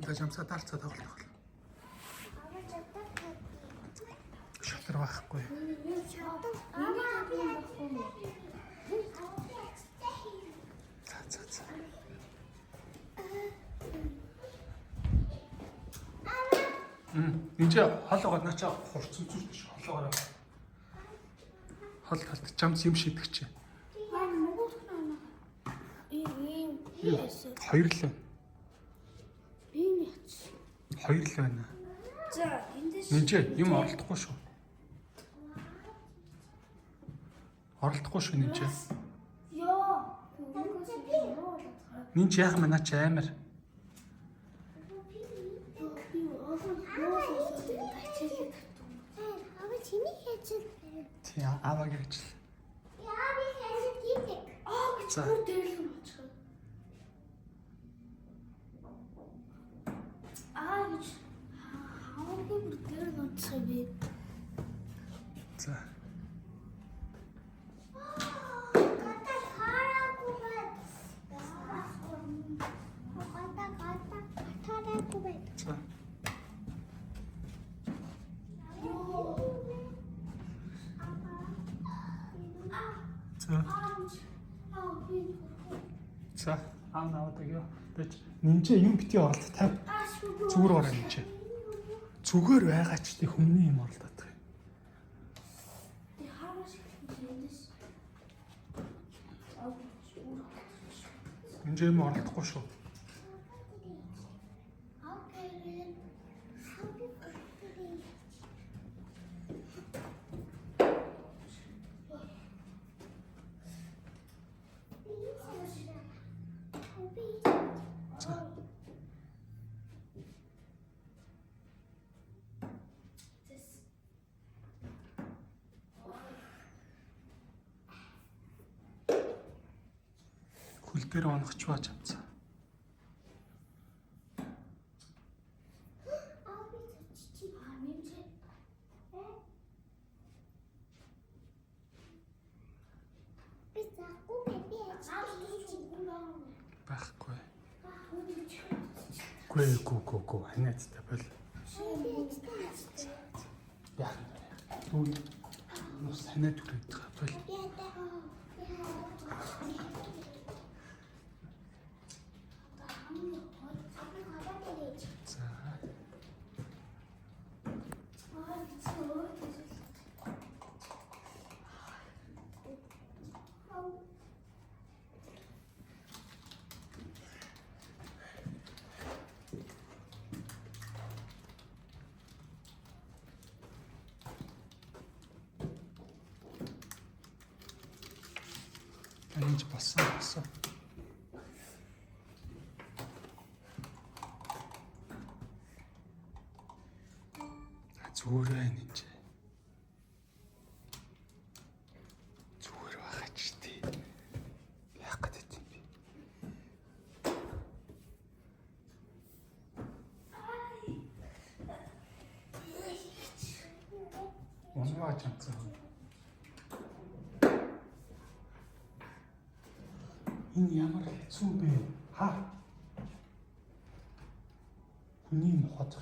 Жамсаа дарцаа тоглох. Шатар байхгүй. За. Энд хоолоогоо начаа хурц үзүүлж ш. Хоолоогоо. Хол талт жамс юм шийдэх чи. Хоёр л байна. Хоёр л байна. За эндээс Нинжээ юм оролдохгүй шүү. Оролдохгүй шүү нинжээ. Яа. Нинж яах маа наач амар. Тий аваа гэж. За. За. За. За. Аваад өгөө. Тэч нинжээ юм бити оролт 50. Зүгээр гараа нинжээ. Зүгээр байгаа ч тий хүмүүний юм оролдоод байгаа. Нинжээ юм оролдохгүй шүү. Хөл дээр оногч бааж авцаа. Байхгүй. Гүү. Ханаацтай бол. Яа. Түн. Нус ханаа түрээд байгаа бол. За. Энд басан. Зүгээр байна энэ. Зүгээр байгаа ч тий. Яах гээд юм бэ? Оноо чамцаа. Энэ ямар хэцүү бэ? Хүний мохот.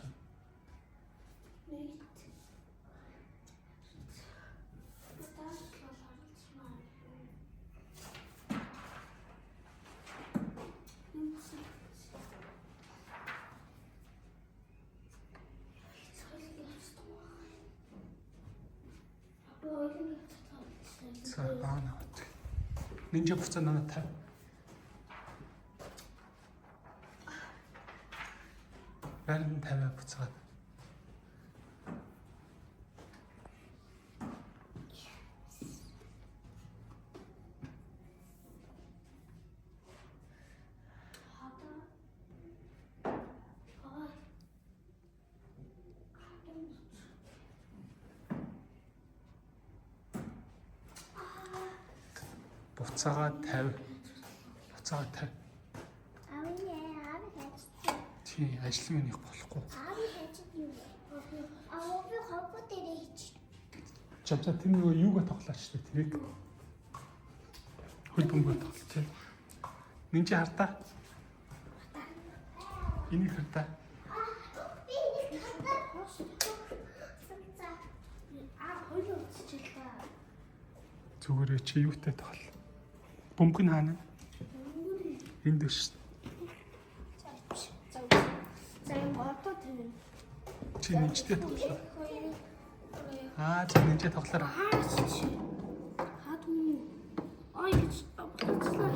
За баана. Нинжа буцаа надад тав. Барин 50 буцаад. Буцаагаа 50. Буцаагаа 50. Тий, ажил минийх болохгүй. Чамцаа тэр нөгөө юугаа тоглооч тэ тэрийг. Хөл бөмбөг тоглож тий. Нинжи хартаа. Энийг хартаа. Зүгээр чи юутай тоглол. Бөмбөг нь хаана? Энд дэш. За юм одоо тийм. Чи нэнчтэй тоглоо. За нэнчтэй тоглоорой. Хаад юм. Ой гэж бодлоо.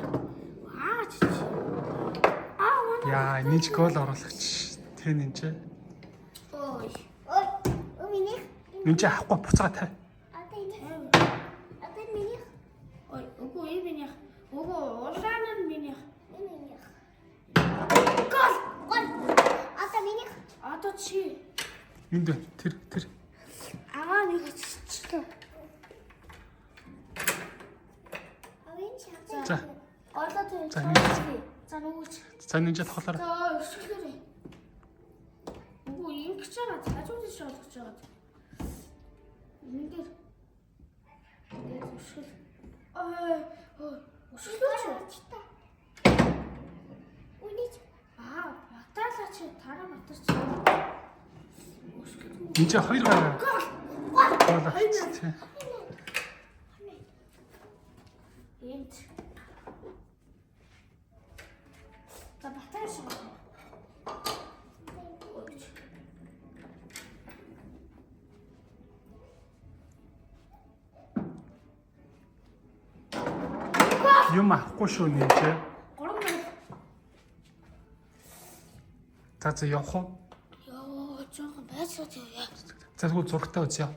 Яа, нэнч гол оруулагч. Тэ нэнчээ. Ой. Миний. Нэнчээ авахгүй буцаа тай. Ой, үгүй миний. Үгүй улаан нь миний. Гол. Одоо чи. Энд тэр. Аа нэг чичлээ. За. Одоо тэр. За, нэг. За нүгч. За нэнчээ тоглоорой. За өсгөлөө. Үгүй ингэж байгаа цаажууд иш болгож байгаа. Эндэр. Өсгөл. Өсгөлөөч. Баталаач тараа батарч. Өсгөл. Нэнчээ 2 гараа. Гол авч тий. Энд. За баталаач. Юм авахгүй шүү нэнчээ. 3 минут. За явах уу? Йоо, жоохон байцаад явъя. За тэгвэл зургатаа үзье.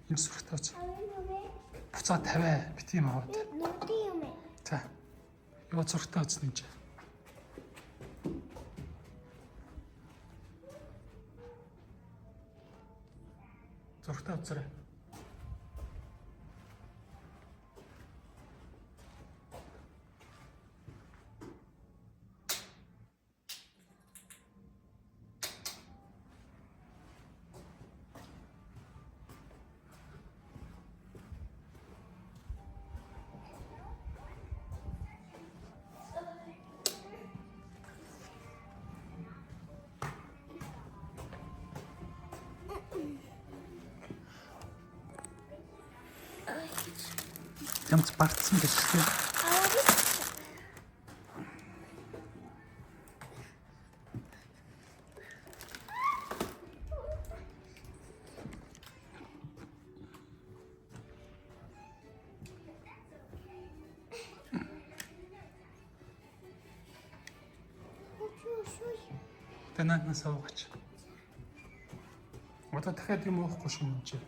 Энэ зургатаа үз. Буцаа тавиа. Бит юм аваад. За. Яа зургатаа үз нэнчээ. Зургатаа үзээрэй. Ямц багтсан гэж тийм. Танаас аваач. Одоо дахиад юм уухгүй шүү нэнчээ.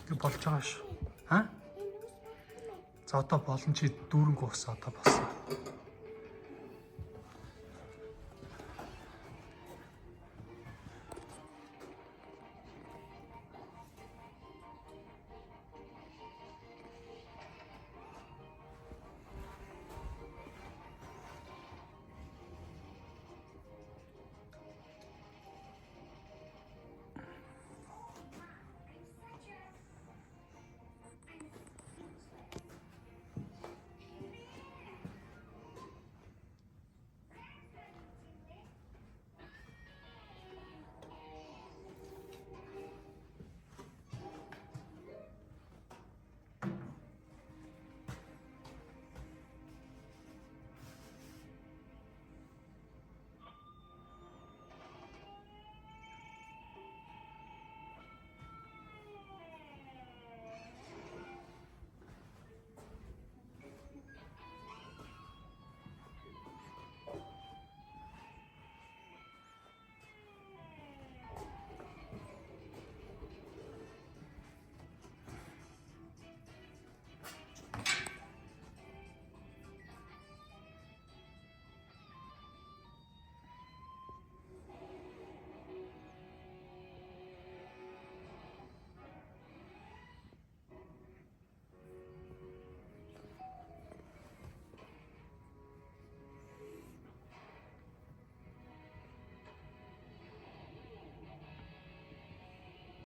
Тэг болж байгаа шүү. За одоо болон чи дүүрэн гоос одоо болсон.